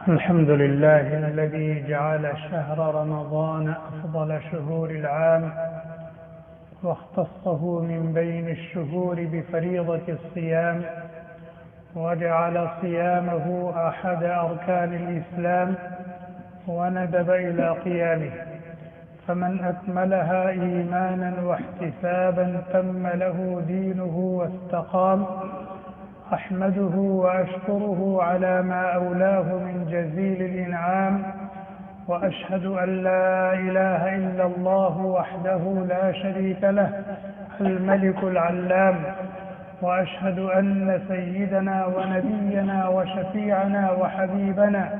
الحمد لله الذي جعل شهر رمضان أفضل شهور العام واختصه من بين الشهور بفريضة الصيام وجعل صيامه أحد أركان الإسلام وندب إلى قيامه، فمن أكملها إيمانا واحتسابا تم له دينه واستقام. أحمده وأشكره على ما أولاه من جزيل الإنعام، وأشهد أن لا إله إلا الله وحده لا شريك له الملك العلام، وأشهد أن سيدنا ونبينا وشفيعنا وحبيبنا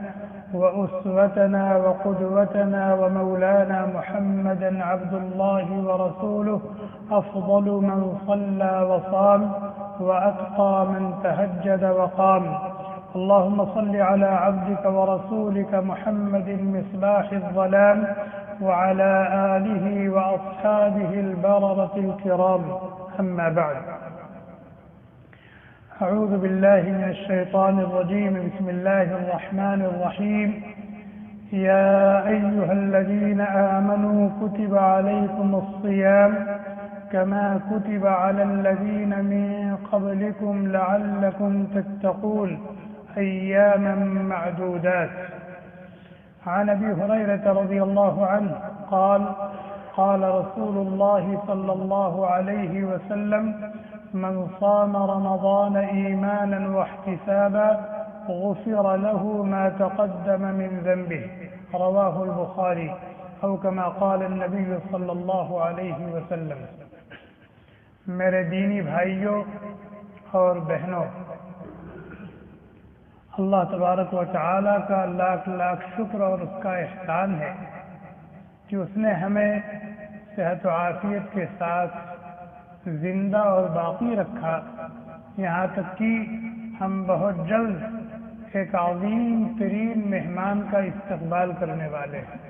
وأسوتنا وقدوتنا ومولانا محمدا عبد الله ورسوله، أفضل من صلى وصام وأتقى من تهجد وقام. اللهم صل على عبدك ورسولك محمد مصباح الظلام وعلى آله وأصحابه البررة الكرام، أما بعد. أعوذ بالله من الشيطان الرجيم. بسم الله الرحمن الرحيم. يا أيها الذين آمنوا كتب عليكم الصيام كما كتب على الذين من قبلكم لعلكم تتقون أياما معدودات. عن أبي هريرة رضي الله عنه قال: قال رسول الله صلى الله عليه وسلم: من صام رمضان إيمانا واحتسابا غفر له ما تقدم من ذنبه. رواه البخاري، أو كما قال النبي صلی اللہ علیہ وسلم. میرے دینی بھائیوں اور بہنوں، اللہ تبارک و تعالی کا لاکھ لاکھ شکر اور اس کا احسان ہے کہ اس نے ہمیں صحت و عافیت کے ساتھ زندہ اور باقی رکھا، یہاں تک کہ ہم بہت جلد ایک عظیم ترین مہمان کا استقبال کرنے والے ہیں،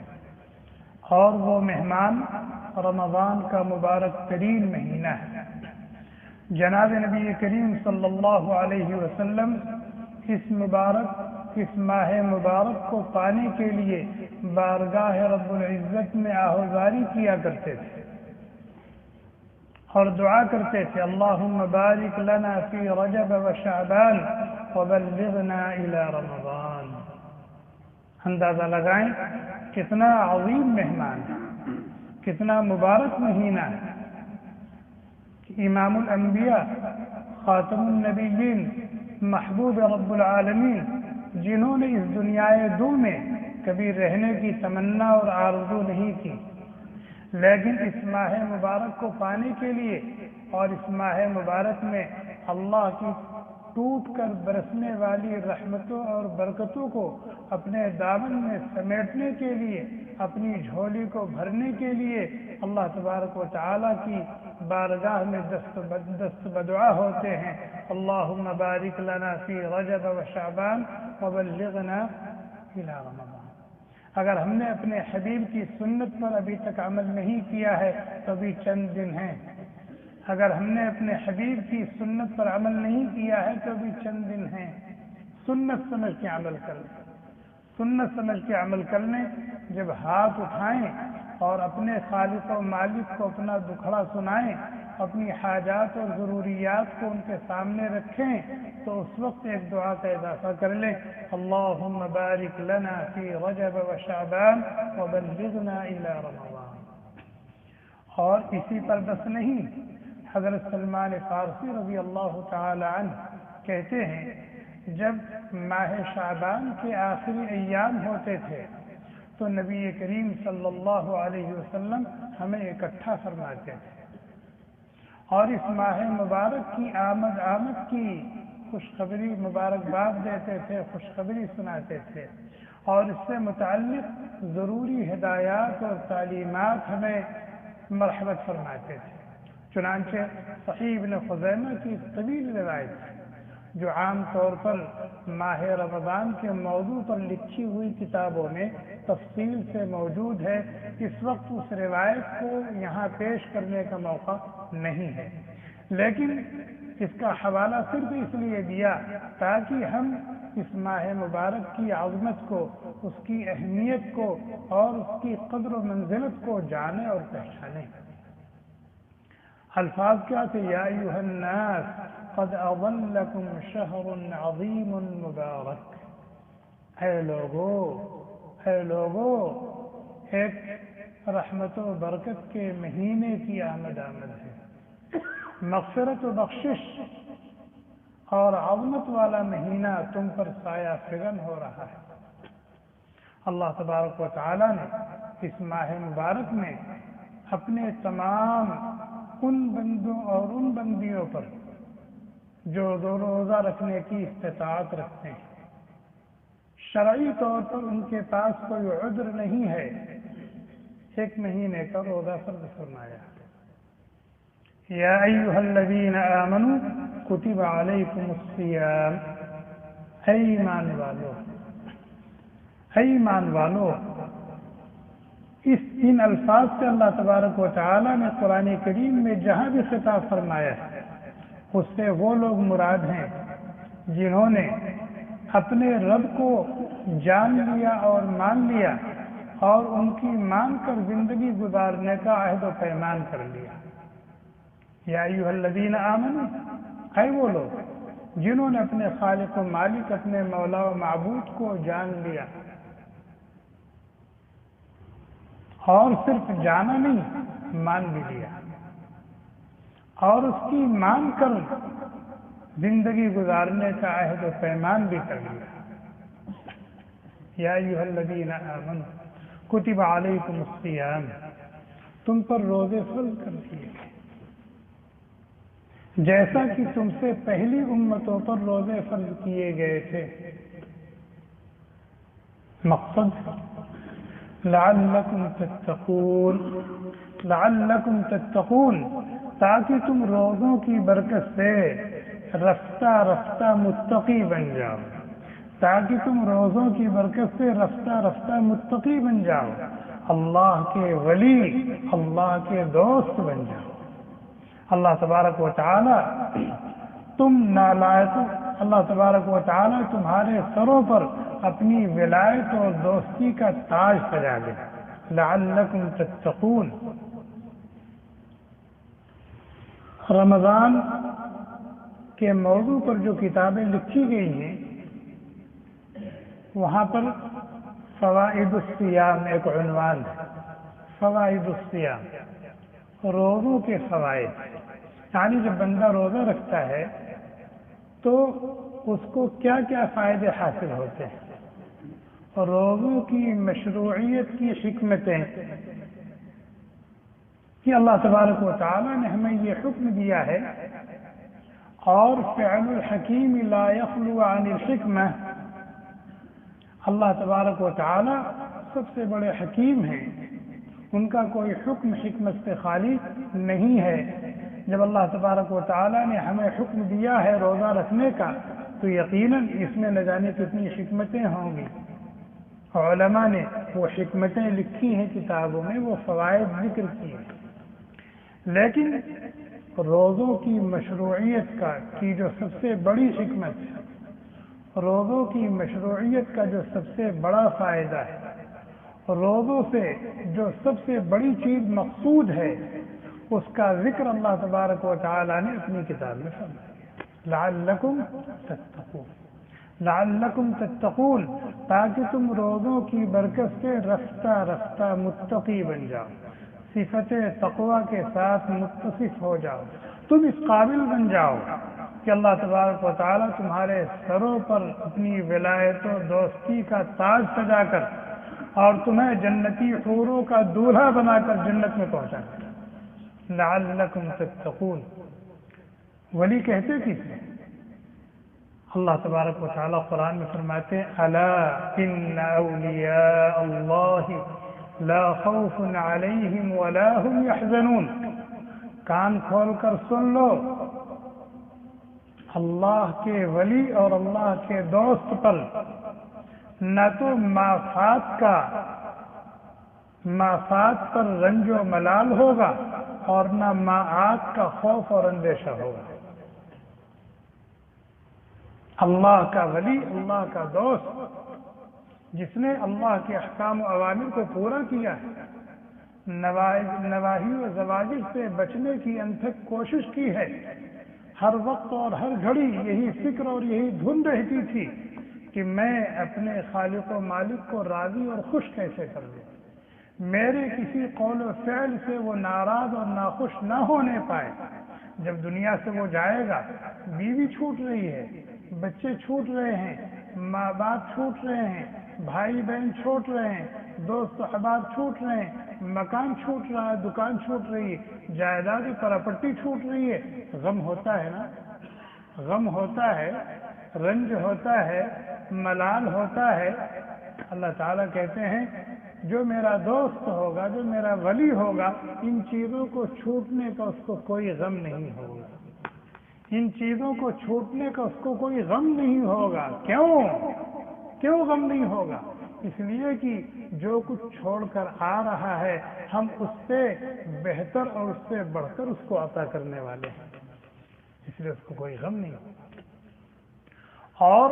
اور وہ مہمان رمضان کا مبارک ترین مہینہ ہے. جناب نبی کریم صلی اللہ علیہ وسلم اس ماہ مبارک کو پانے کے لیے بارگاہ رب العزت میں آہوازی کیا کرتے تھے اور دعا کرتے تھے: اللہم بارک لنا فی رجب و شعبان وبلغنا الی رمضان. اندازہ لگائیں کتنا عظیم مہمان ہے، کتنا مبارک مہینہ ہے. امام الانبیاء، خاتم النبیین، محبوب رب العالمین، جنہوں نے اس دنیائے دو میں کبھی رہنے کی تمنا اور آرزو نہیں کی، لیکن اس ماہ مبارک کو پانے کے لیے اور اس ماہ مبارک میں اللہ کی ٹوٹ کر برسنے والی رحمتوں اور برکتوں کو اپنے دامن میں سمیٹنے کے لیے، اپنی جھولی کو بھرنے کے لیے اللہ تبارک و تعالی کی بارگاہ میں دست بدعا ہوتے ہیں: اللہم بارک لنا فی رجب و شعبان وبلغنا الی رمضان. اگر ہم نے اپنے حبیب کی سنت پر ابھی تک عمل نہیں کیا ہے تو ابھی چند دن ہیں. اگر ہم نے اپنے حبیب کی سنت پر عمل نہیں کیا ہے تو ابھی چند دن ہیں. سنت سمجھ کے عمل کریں، سنت سمجھ کے عمل کرنے. جب ہاتھ اٹھائیں اور اپنے خالق و مالک کو اپنا دکھڑا سنائیں، اپنی حاجات اور ضروریات کو ان کے سامنے رکھیں، تو اس وقت ایک دعا کا اضافہ کر لیں: اللہم بارک لنا فی رجب و شعبان وبلغنا الی رمضان. اور اسی پر بس نہیں، حضرت سلمان فارسی رضی اللہ تعالی عنہ کہتے ہیں: جب ماہ شعبان کے آخری ایام ہوتے تھے تو نبی کریم صلی اللہ علیہ وسلم ہمیں اکٹھا فرماتے تھے اور اس ماہ مبارک کی آمد کی خوشخبری مبارکباد دیتے تھے، خوشخبری سناتے تھے، اور اس سے متعلق ضروری ہدایات اور تعلیمات ہمیں مرحمت فرماتے تھے. چنانچہ صحیح ابن خزیمہ کی طویل روایت ہے جو عام طور پر ماہ رمضان کے موضوع پر لکھی ہوئی کتابوں میں تفصیل سے موجود ہے. اس وقت اس روایت کو یہاں پیش کرنے کا موقع نہیں ہے، لیکن اس کا حوالہ صرف اس لیے دیا تاکہ ہم اس ماہ مبارک کی عظمت کو، اس کی اہمیت کو اور اس کی قدر و منزلت کو جانیں اور پہچانیں۔ الفاظ کیا تھے؟ یا ایھا الناس قد اضلکم شہر عظیم مبارک، اے لوگو ایک رحمت و برکت کے مہینے کی آمد ہے، مغفرت و بخشش اور عظمت والا مہینہ تم پر سایہ فگن ہو رہا ہے۔ اللہ تبارک و تعالی نے اس ماہ مبارک میں اپنے تمام ان بندوں اور ان بندیوں پر جو روزہ رکھنے کی استطاعت رکھتے ہیں، شرعی طور پر ان کے پاس کوئی عذر نہیں ہے، ایک مہینے کا روزہ فرض فرمایا۔ یا ایھا الذین آمنوا کتب علیکم الصیام، اے ایمان والو، ان الفاظ سے اللہ تبارک و تعالی نے قرآن کریم میں جہاں بھی خطاب فرمایا ہے، اس سے وہ لوگ مراد ہیں جنہوں نے اپنے رب کو جان لیا اور مان لیا اور ان کی مان کر زندگی گزارنے کا عہد و پیمان کر لیا۔ یا ایھا الذین آمنوا، اے وہ لوگ جنہوں نے اپنے خالق و مالک، اپنے مولا و معبود کو جان لیا، اور صرف جانا نہیں، مان بھی لیا، اور اس کی مان کر زندگی گزارنے کا عہد و پیمان بھی کر لیا۔ یا ایھا الذین آمنوا کتب علیکم الصیام، تم پر روزے فرض کر دیے گئے جیسا کہ تم سے پہلی امتوں پر روزے فرض کیے گئے تھے۔ مقصد لعلکم تتقون، تاکہ تم روزوں کی برکت سے رفتہ رفتہ متقی بن جاؤ، تاکہ تم روزوں کی برکت سے رفتہ رفتہ متقی بن جاؤ، اللہ کے ولی، اللہ کے دوست بن جاؤ۔ اللہ تبارک و تعالی اللہ تبارک و تعالی تمہارے سروں پر اپنی ولایت اور دوستی کا تاج سجا دے۔ لعلکم تتقون۔ رمضان کے موضوع پر جو کتابیں لکھی گئی ہیں، وہاں پر فوائد الصیام ایک عنوان ہے۔ فوائد الصیام، روزوں کے فوائد، یعنی جب بندہ روزہ رکھتا ہے تو اس کو کیا کیا فائدے حاصل ہوتے ہیں، روزوں کی مشروعیت کی حکمتیں کہ اللہ تبارک و تعالی نے ہمیں یہ حکم دیا ہے، اور فعل الحکیم لا یخلو عن الحکمہ، اللہ تبارک و تعالی سب سے بڑے حکیم ہیں، ان کا کوئی حکم حکمت سے خالی نہیں ہے۔ جب اللہ تبارک و تعالی نے ہمیں حکم دیا ہے روزہ رکھنے کا، تو یقیناً اس میں نہ جانے کتنی حکمتیں ہوں گی۔ علماء نے وہ حکمتیں لکھی ہیں کتابوں میں، وہ فوائد ذکر کیے ہیں، لیکن روزوں کی مشروعیت کی جو سب سے بڑی حکمت ہے، روزوں کی مشروعیت کا جو سب سے بڑا فائدہ ہے، روزوں سے جو سب سے بڑی چیز مقصود ہے، اس کا ذکر اللہ تبارک و تعالی نے اپنی کتاب میں فرمایا۔ لعلکم تتقون، تاکہ تم روزوں کی برکت سے رفتہ رفتہ متقی بن جاؤ، صفت تقوی کے ساتھ متصف ہو جاؤ، تم اس قابل بن جاؤ کہ اللہ تبارک و تعالی تمہارے سروں پر اپنی ولایت و دوستی کا تاج سجا کر اور تمہیں جنتی حوروں کا دولہا بنا کر جنت میں پہنچا۔ لعلکم تتقون، ولی کہتے کسے؟ اللہ تبارک و تعالی قرآن میں فرماتے ہیں الا ان اولیاء اللہ لا خوف علیہم ولا هم يحزنون، کان کھول کر سن لو، اللہ کے ولی اور اللہ کے دوست پر نہ تو مافات پر رنج و ملال ہوگا اور نہ معاد کا خوف اور اندیشہ ہوگا۔ اللہ کا ولی، اللہ کا دوست، جس نے اللہ کے احکام و اوامر کو پورا کیا ہے، نواہی و زواجر سے بچنے کی انتھک کوشش کی ہے، ہر وقت اور ہر گھڑی یہی فکر اور یہی دھن رہتی تھی کہ میں اپنے خالق و مالک کو راضی اور خوش کیسے کر دوں، میرے کسی قول و فعل سے وہ ناراض اور ناخوش نہ ہونے پائے۔ جب دنیا سے وہ جائے گا، بیوی چھوٹ رہی ہے، بچے چھوٹ رہے ہیں، ماں باپ چھوٹ رہے ہیں، بھائی بہن چھوٹ رہے ہیں، دوست احباب چھوٹ رہے ہیں، مکان چھوٹ رہا ہے، دکان چھوٹ رہی ہے، جائیداد پراپرٹی چھوٹ رہی ہے، غم ہوتا ہے نا، غم ہوتا ہے، رنج ہوتا ہے، ملال ہوتا ہے۔ اللہ تعالیٰ کہتے ہیں جو میرا دوست ہوگا، جو میرا ولی ہوگا، ان چیزوں کو چھوٹنے کا اس کو کوئی غم نہیں ہوگا، ان چیزوں کو چھوٹنے کا اس کو کوئی غم نہیں ہوگا۔ کیوں غم نہیں ہوگا؟ اس لیے کہ جو کچھ چھوڑ کر آ رہا ہے، ہم اس سے بہتر اور اس سے بڑھ کر اس کو عطا کرنے والے ہیں، اس لیے اس کو کوئی غم نہیں ہوگا، اور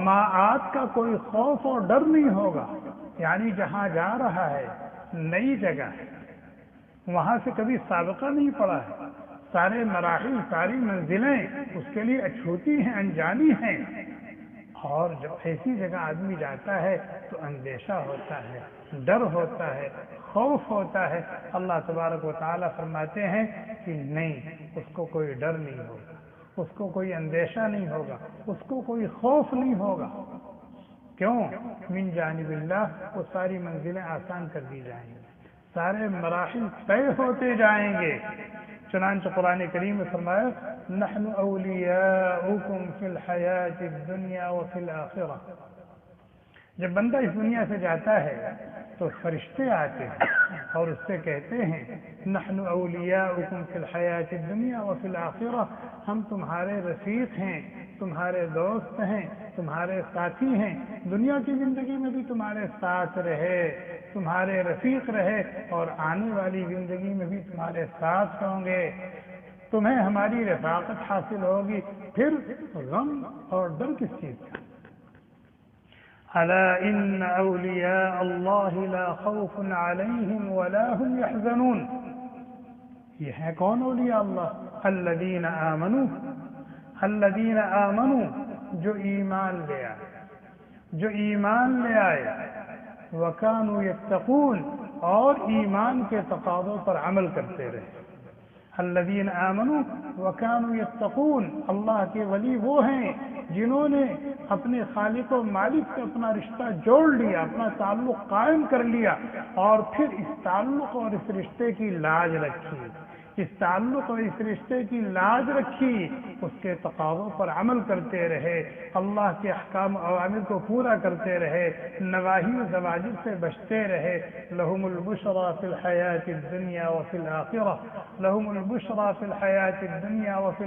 معاد کا کوئی خوف اور ڈر نہیں ہوگا۔ یعنی جہاں جا رہا ہے، نئی جگہ ہے، وہاں سے کبھی سابقہ نہیں پڑا ہے، سارے مراحل، ساری منزلیں اس کے لیے اچھوتی ہیں، انجانی ہیں، اور جب ایسی جگہ آدمی جاتا ہے تو اندیشہ ہوتا ہے، ڈر ہوتا ہے، خوف ہوتا ہے۔ اللہ تبارک و تعالیٰ فرماتے ہیں کہ نہیں، اس کو کوئی ڈر نہیں ہوگا، اس کو کوئی اندیشہ نہیں ہوگا، اس کو کوئی خوف نہیں ہوگا۔ کیوں؟ من جانب اللہ، وہ ساری منزلیں آسان کر دی جائیں گی، سارے مراحل طے ہوتے جائیں گے۔ چنانچہ قرآن کریم میں فرمایا نحن اولیاؤکم فی الحیات الدنیا وفی الآخرہ۔ جب بندہ اس دنیا سے جاتا ہے تو فرشتے آتے ہیں اور اس سے کہتے ہیں نحن اولیاؤکم فی الحیات الدنیا وفی الآخرہ، ہم تمہارے رفیق ہیں، تمہارے دوست ہیں، تمہارے ساتھی ہیں، دنیا کی زندگی میں بھی تمہارے ساتھ رہے، تمہارے رفیق رہے، اور آنے والی زندگی میں بھی تمہارے ساتھ ہوں گے، تمہیں ہماری رفاقت حاصل ہوگی، پھر غم اور ڈر کس چیز کا؟ الا ان اولیاء اللہ لا خوف علیہم ولا هم يحزنون۔ یہ ہے کون اولیاء اللہ؟ الذین آمنوا، الذین آمنوا، جو ایمان لے آئے، جو ایمان لے آئے، وکانوا یتقون، اور ایمان کے تقاضوں پر عمل کرتے رہے۔ الذین آمنوا وکانوا یتقون، اللہ کے ولی وہ ہیں جنہوں نے اپنے خالق و مالک سے اپنا رشتہ جوڑ لیا، اپنا تعلق قائم کر لیا، اور پھر اس تعلق اور اس رشتے کی لاج رکھی، اس تعلق اور اس رشتے کی لاج رکھی، اس کے تقاضوں پر عمل کرتے رہے، اللہ کے احکام و اوامر کو پورا کرتے رہے، نواہی و زواجر سے بچتے رہے۔ لہم البشری فی الحیات الدنیا وفی الآخرہ، لہم البشری فی الحیات الدنیا وفی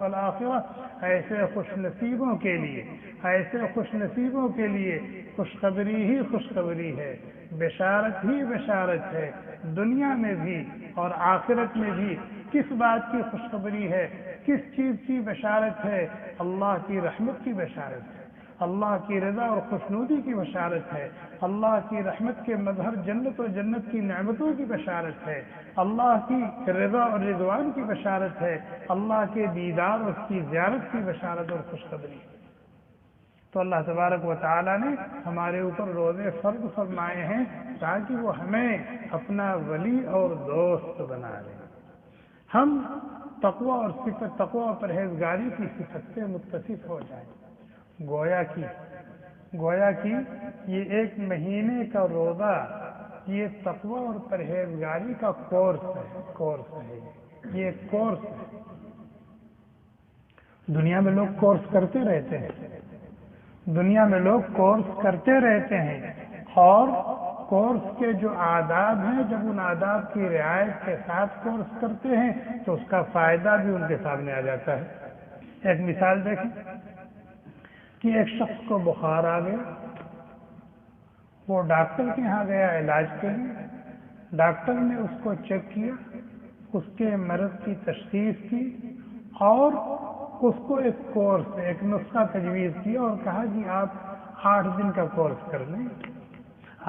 الآخرہ، ایسے خوش نصیبوں کے لیے، ایسے خوش نصیبوں کے لیے خوشخبری ہی خوشخبری ہے، بشارت ہی بشارت ہے، دنیا میں بھی اور آخرت میں بھی۔ کس بات کی خوشخبری ہے؟ کس چیز کی بشارت ہے؟ اللہ کی رحمت کی بشارت ہے، اللہ کی رضا اور خوشنودی کی بشارت ہے، اللہ کی رحمت کے مظہر جنت اور جنت کی نعمتوں کی بشارت ہے، اللہ کی رضا اور رضوان کی بشارت ہے، اللہ کے دیدار اور اس کی زیارت کی بشارت اور خوشخبری ہے۔ تو اللہ تبارک و تعالیٰ نے ہمارے اوپر روزے فرض فرمائے ہیں تاکہ وہ ہمیں اپنا ولی اور دوست بنا لیں، ہم تقوی اور صفت، تقوی اور پرہیزگاری کی صفت سے متصف ہو جائیں۔ گویا کہ یہ ایک مہینے کا روزہ، یہ تقوی اور پرہیزگاری کا کورس ہے، یہ ایک کورس ہے۔ دنیا میں لوگ کورس کرتے رہتے ہیں، دنیا میں لوگ کورس کرتے رہتے ہیں، اور کورس کے جو آداب ہیں، جب ان آداب کی رعایت کے ساتھ کورس کرتے ہیں تو اس کا فائدہ بھی ان کے سامنے آ جاتا ہے۔ ایک مثال دیکھیں کہ ایک شخص کو بخار آ گیا، وہ ڈاکٹر کے یہاں گیا علاج کے لیے، ڈاکٹر نے اس کو چیک کیا، اس کے مرض کی تشخیص کی، اور اس کو ایک کورس، ایک نسخہ تجویز کیا اور کہا کہ آپ 8 دن کا کورس کر لیں،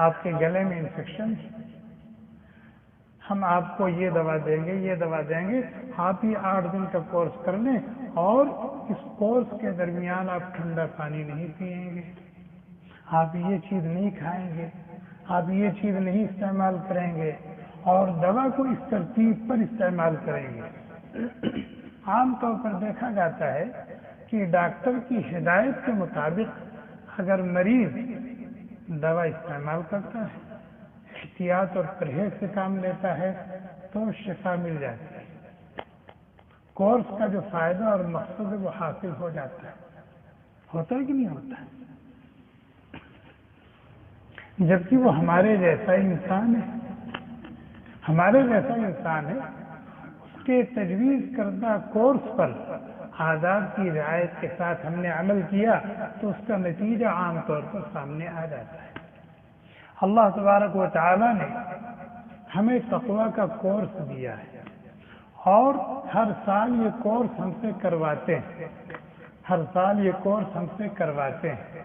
آپ کے گلے میں انفیکشن، ہم آپ کو یہ دوا دیں گے، یہ دوا دیں گے، آپ یہ 8 دن کا کورس کر لیں، اور اس کورس کے درمیان آپ ٹھنڈا پانی نہیں پئیں گے، آپ یہ چیز نہیں کھائیں گے، آپ یہ چیز نہیں استعمال کریں گے، اور دوا کو اس ترتیب پر استعمال کریں گے۔ عام طور پر دیکھا جاتا ہے کہ ڈاکٹر کی ہدایت کے مطابق اگر مریض دوا استعمال کرتا ہے، احتیاط اور پرہیز سے کام لیتا ہے، تو شفا مل جاتی ہے، کورس کا جو فائدہ اور مقصد ہے وہ حاصل ہو جاتا ہے۔ ہوتا ہے کہ نہیں ہوتا ہے؟ جبکہ وہ ہمارے جیسا انسان ہے، ہمارے جیسا انسان ہے، اس کے تجویز کردہ کورس پر آداب کی رعایت کے ساتھ ہم نے عمل کیا تو اس کا نتیجہ عام طور پر سامنے آ جاتا ہے۔ اللہ تبارک و تعالی نے ہمیں تقوی کا کورس دیا ہے، اور ہر سال یہ کورس ہم سے کرواتے ہیں، ہر سال یہ کورس ہم سے کرواتے ہیں،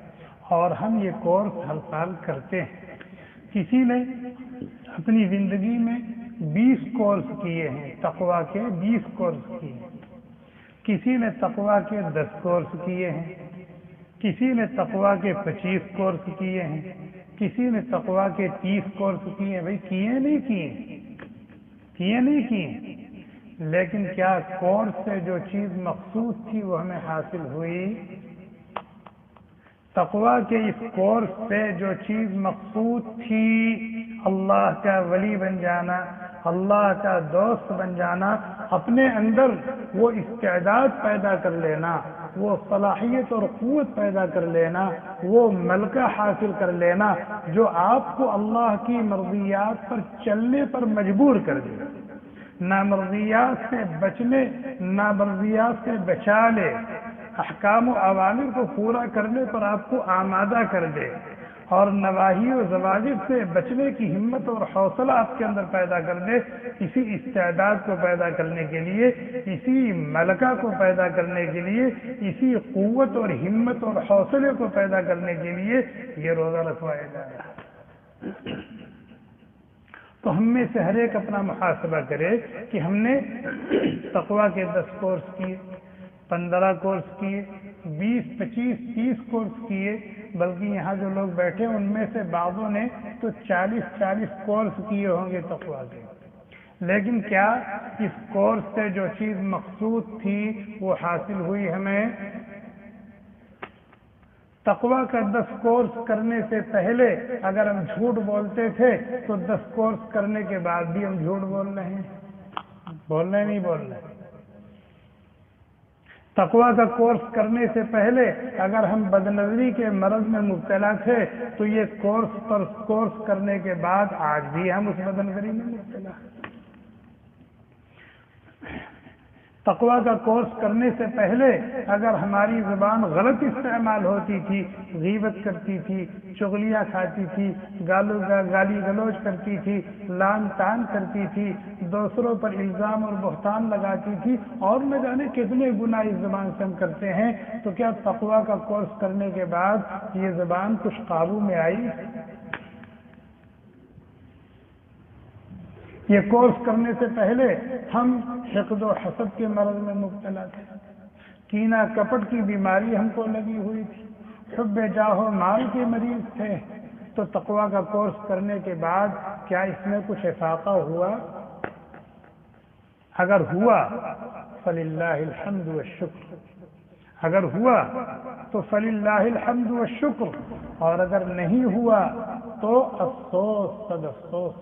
اور ہم یہ کورس ہر سال کرتے ہیں۔ کسی نے اپنی زندگی میں 20 کورس کیے ہیں، تقوی کے 20 کورس کیے ہیں، کسی نے تقوی کے 10 کورس کیے ہیں، کسی نے تقوی کے 25 کورس کیے ہیں، کسی نے تقوی کے 30 کورس کیے ہیں۔ بھائی کیے نہیں کیے، لیکن کیا کورس سے جو چیز مقصود تھی وہ ہمیں حاصل ہوئی؟ تقوی کے اس کورس سے جو چیز مقصود تھی، اللہ کا ولی بن جانا، اللہ کا دوست بن جانا، اپنے اندر وہ استعداد پیدا کر لینا، وہ صلاحیت اور قوت پیدا کر لینا، وہ ملکہ حاصل کر لینا جو آپ کو اللہ کی مرضیات پر چلنے پر مجبور کر دے، نامرضیات سے بچنے، نامرضیات سے بچا لے، احکام و اوامر کو پورا کرنے پر آپ کو آمادہ کر دے، اور نواہی و زواجر سے بچنے کی ہمت اور حوصلہ آپ کے اندر پیدا کر دے۔ اسی استعداد کو پیدا کرنے کے لیے، اسی ملکہ کو پیدا کرنے کے لیے، اسی قوت اور ہمت اور حوصلے کو پیدا کرنے کے لیے یہ روزہ رکھوایا جا رہا ہے۔ تو ہم میں سے ہر ایک اپنا محاسبہ کرے کہ ہم نے تقوی کے 10 کورس کیے، 15 کورس کیے، 20، 25، 30 کورس کیے، بلکہ یہاں جو لوگ بیٹھے ان میں سے بعضوں نے تو 40 کورس کیے ہوں گے تقوی کے، لیکن کیا اس کورس سے جو چیز مقصود تھی وہ حاصل ہوئی ہمیں؟ تقوی کا 10 کورس کرنے سے پہلے اگر ہم جھوٹ بولتے تھے تو 10 کورس کرنے کے بعد بھی ہم جھوٹ بول رہے ہیں، بول رہے نہیں بول رہے؟ تقوی کا کورس کرنے سے پہلے اگر ہم بدنظری کے مرض میں مبتلا تھے تو یہ کورس پر کورس کرنے کے بعد آج بھی ہم اس بدنظری میں مبتلا ہیں۔ تقوی کا کورس کرنے سے پہلے اگر ہماری زبان غلط استعمال ہوتی تھی، غیبت کرتی تھی، چغلیاں کھاتی تھی، گالی گلوچ کرتی تھی، لعن طعن کرتی تھی، دوسروں پر الزام اور بہتان لگاتی تھی، اور نہ جانے کتنے گناہ اس زبان سے ہم کرتے ہیں، تو کیا تقوی کا کورس کرنے کے بعد یہ زبان کچھ قابو میں آئی؟ یہ کورس کرنے سے پہلے ہم حقد و حسد کے مرض میں مبتلا تھے، کینہ کپٹ کی بیماری ہم کو لگی ہوئی تھی، حب جاہ و مال کے مریض تھے، تو تقوی کا کورس کرنے کے بعد کیا اس میں کچھ افاقہ ہوا؟ اگر ہوا فللہ الحمد والشکر، اگر ہوا تو فللہ الحمد والشکر، اور اگر نہیں ہوا تو افسوس صد افسوس،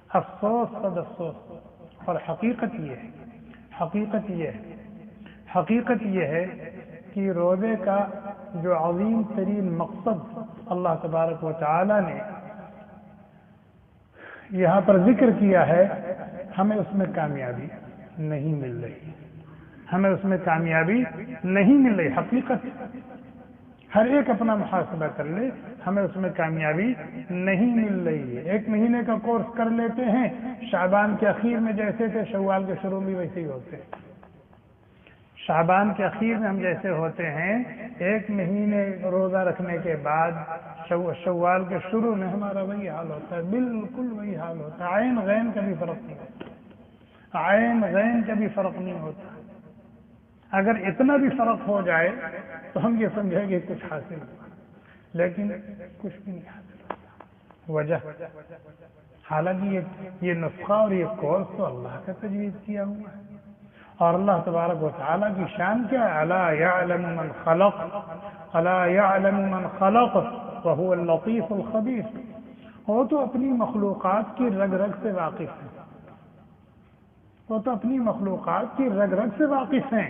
افسوس صد افسوس۔ اور حقیقت یہ ہے کہ روزے کا جو عظیم ترین مقصد اللہ تبارک و تعالی نے یہاں پر ذکر کیا ہے، ہمیں اس میں کامیابی نہیں مل رہی، ہمیں اس میں کامیابی نہیں مل رہی۔ حقیقت ہر ایک اپنا محاسبہ کر لے، ہمیں اس میں کامیابی نہیں مل رہی ہے۔ 1 مہینے کا کورس کر لیتے ہیں، شعبان کے اخیر میں جیسے تھے شوال کے شروع میں ویسے ہی ہوتے ہیں، شعبان کے اخیر میں ہم جیسے ہوتے ہیں، ایک مہینے روزہ رکھنے کے بعد شوال کے شروع میں ہمارا وہی حال ہوتا ہے، بالکل وہی حال ہوتا ہے، عین غین کا بھی فرق نہیں ہوتا، عین غین کا بھی فرق نہیں ہوتا۔ اگر اتنا بھی فرق ہو جائے تو ہم یہ سمجھیں گے کچھ حاصل ہوا، لیکن کچھ بھی نہیں حاصل ہوتا۔ وجہ حالانکہ یہ نسخہ اور یہ کورس تو اللہ کا تجویز کیا ہوا ہے، اور اللہ تبارک و تعالیٰ کی شان کیا ہے، الا یعلم من خلق، الا یعلم من خلق وهو اللطیف الخبیر۔ وہ تو اپنی مخلوقات کی رگ رگ سے واقف ہیں، وہ تو اپنی مخلوقات کی رگ رگ سے واقف ہیں،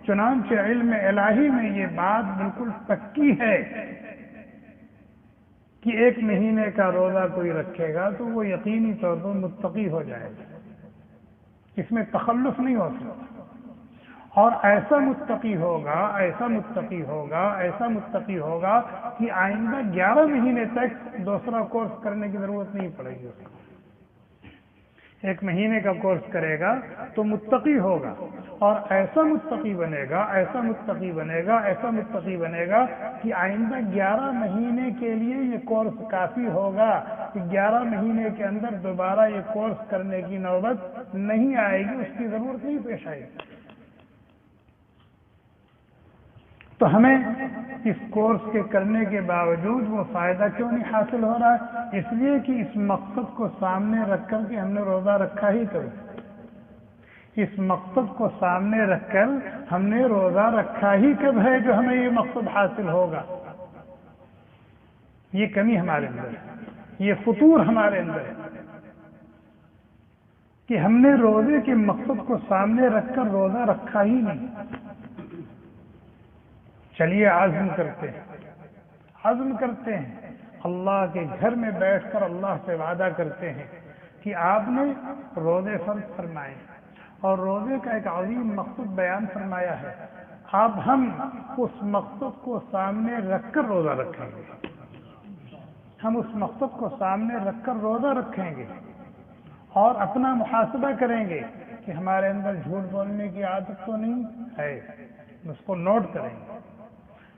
چنانچہ علم الہی میں یہ بات بالکل پکی ہے کہ ایک مہینے کا روزہ کوئی رکھے گا تو وہ یقینی طور پر متقی ہو جائے گا، اس میں تخلف نہیں ہو سکتا، اور ایسا متقی ہوگا، ایسا متقی ہوگا، ایسا متقی ہوگا کہ آئندہ 11 مہینے تک دوسرا کورس کرنے کی ضرورت نہیں پڑے گی اس کو۔ ایک مہینے کا کورس کرے گا تو متقی ہوگا، اور ایسا متقی بنے گا، ایسا متقی بنے گا، ایسا متقی بنے گا کہ آئندہ 11 مہینے کے لیے یہ کورس کافی ہوگا، کہ 11 مہینے کے اندر دوبارہ یہ کورس کرنے کی نوبت نہیں آئے گی، اس کی ضرورت نہیں پیش آئے گی۔ تو ہمیں اس کورس کے کرنے کے باوجود وہ فائدہ کیوں نہیں حاصل ہو رہا ہے؟ اس لیے کہ اس مقصد کو سامنے رکھ کر کے ہم نے روزہ رکھا ہی کب، اس مقصد کو سامنے رکھ کر ہم نے روزہ رکھا ہی کب ہے جو ہمیں یہ مقصد حاصل ہوگا۔ یہ کمی ہمارے اندر ہے، یہ فطور ہمارے اندر ہے کہ ہم نے روزے کے مقصد کو سامنے رکھ کر روزہ رکھا ہی نہیں۔ چلیے عزم کرتے ہیں، عزم کرتے ہیں، اللہ کے گھر میں بیٹھ کر اللہ سے وعدہ کرتے ہیں کہ آپ نے روزے فرض فرمائے اور روزے کا ایک عظیم مقصد بیان فرمایا ہے، اب ہم اس مقصد کو سامنے رکھ کر روزہ رکھیں گے، ہم اس مقصد کو سامنے رکھ کر روزہ رکھیں گے، اور اپنا محاسبہ کریں گے کہ ہمارے اندر جھوٹ بولنے کی عادت تو نہیں ہے، اس کو نوٹ کریں گے،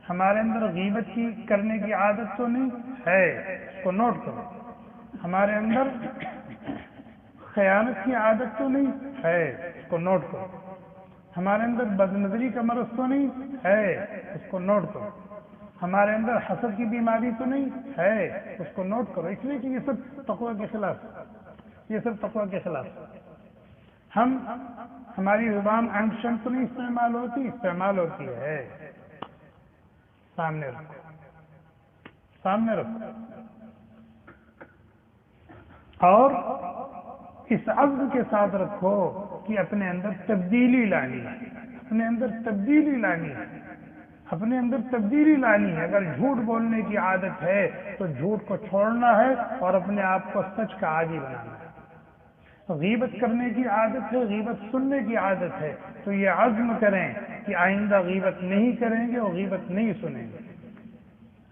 ہمارے اندر غیبت کی کرنے کی عادت تو نہیں ہے، اس کو نوٹ کرو، ہمارے اندر خیانت کی عادت تو نہیں ہے، اس کو نوٹ کرو، ہمارے اندر بد نظری کا مرض تو نہیں ہے، اس کو نوٹ کرو، ہمارے اندر حسد کی بیماری تو نہیں ہے، اس کو نوٹ کرو، اس لیے کہ یہ سب تقوی کے خلاف، یہ سب تقوی کے خلاف۔ ہماری زبان انٹ شنٹ تو نہیں استعمال ہوتی، استعمال ہوتی ہے، سامنے رکھو، سامنے رکھو، اور اس عزم کے ساتھ رکھو کہ اپنے اندر تبدیلی لانی ہے، اپنے اندر تبدیلی لانی ہے، اپنے اندر تبدیلی لانی ہے۔ اگر جھوٹ بولنے کی عادت ہے تو جھوٹ کو چھوڑنا ہے اور اپنے آپ کو سچ کا عادی بنانا ہے۔ غیبت کرنے کی عادت ہے، غیبت سننے کی عادت ہے، تو یہ عزم کریں کہ آئندہ غیبت نہیں کریں گے اور غیبت نہیں سنیں گے۔